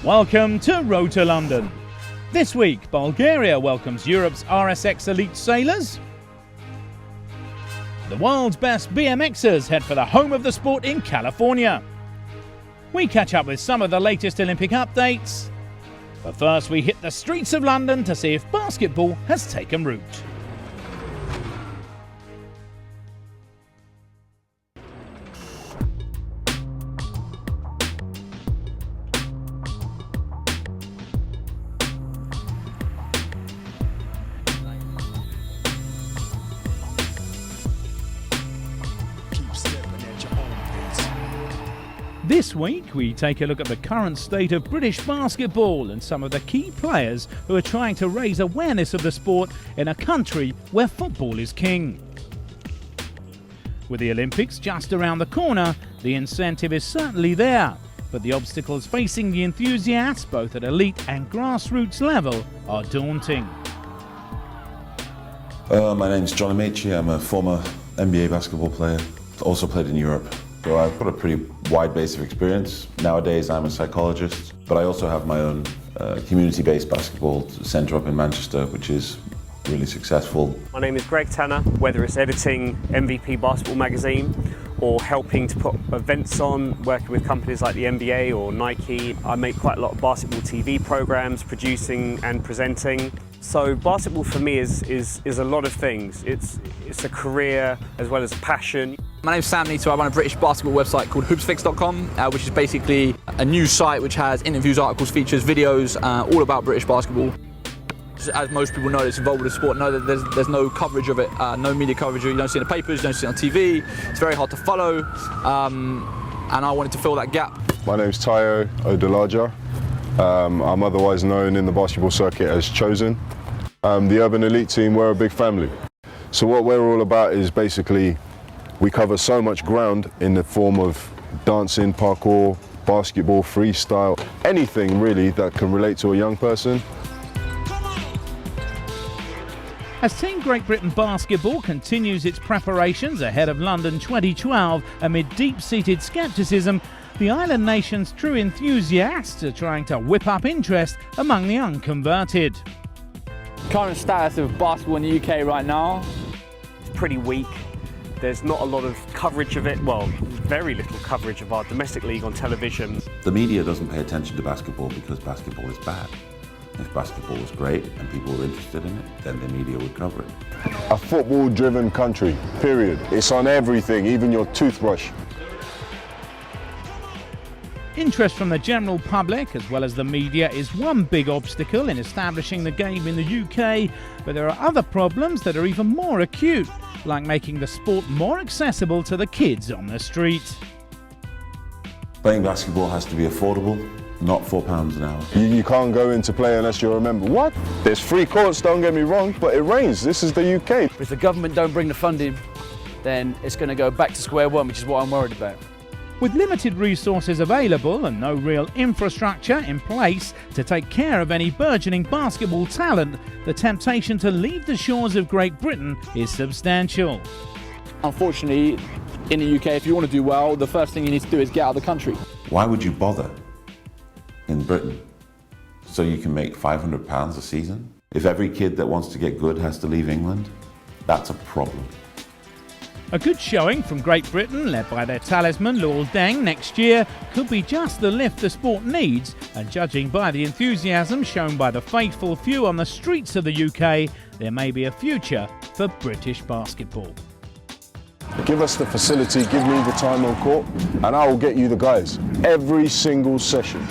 Welcome to Road to London. This week, Bulgaria welcomes Europe's RSX elite sailors. The world's best BMXers head for the home of the sport in California. We catch up with some of the latest Olympic updates. But first, we hit the streets of London to see if basketball has taken root. This week, we take a look at the current state of British basketball and some of the key players who are trying to raise awareness of the sport in a country where football is king. With the Olympics just around the corner, the incentive is certainly there, but the obstacles facing the enthusiasts, both at elite and grassroots level, are daunting. My name's John Amaechi. I'm a former NBA basketball player, also played in Europe. So I've got a pretty wide base of experience. Nowadays I'm a psychologist, but I also have my own community-based basketball centre up in Manchester, which is really successful. My name is Greg Tanner. Whether it's editing MVP Basketball magazine or helping to put events on, working with companies like the NBA or Nike, I make quite a lot of basketball TV programs, producing and presenting. So basketball for me is a lot of things. It's a career as well as a passion. My name's Sam Neto. I run a British basketball website called hoopsfix.com, which is basically a news site which has interviews, articles, features, videos, all about British basketball. As most people know that's involved with the sport, know that there's no coverage of it, no media coverage. You don't see it in the papers, you don't see it on TV. It's very hard to follow, and I wanted to fill that gap. My name's Tayo Odolaja. I'm otherwise known in the basketball circuit as Chosen. The Urban Elite team, we're a big family. So what we're all about is basically we cover so much ground in the form of dancing, parkour, basketball, freestyle, anything really that can relate to a young person. As Team Great Britain Basketball continues its preparations ahead of London 2012 amid deep-seated scepticism, the island nation's true enthusiasts are trying to whip up interest among the unconverted. Current status of basketball in the UK right now? It's pretty weak. There's not a lot of coverage of it, well, very little coverage of our domestic league on television. The media doesn't pay attention to basketball because basketball is bad. If basketball was great and people were interested in it, then the media would cover it. A football-driven country, period. It's on everything, even your toothbrush. Interest from the general public as well as the media is one big obstacle in establishing the game in the UK, but there are other problems that are even more acute, like making the sport more accessible to the kids on the street. Playing basketball has to be affordable, not £4 an hour. You can't go in to play unless you're a member. What? There's free courts, don't get me wrong, but it rains. This is the UK. If the government don't bring the funding, then it's going to go back to square one, which is what I'm worried about. With limited resources available and no real infrastructure in place to take care of any burgeoning basketball talent, the temptation to leave the shores of Great Britain is substantial. Unfortunately, in the UK, if you want to do well, the first thing you need to do is get out of the country. Why would you bother in Britain so you can make £500 a season? If every kid that wants to get good has to leave England, that's a problem. A good showing from Great Britain, led by their talisman Luol Deng next year, could be just the lift the sport needs, and judging by the enthusiasm shown by the faithful few on the streets of the UK, there may be a future for British basketball. Give us the facility, give me the time on court, and I will get you the guys every single session.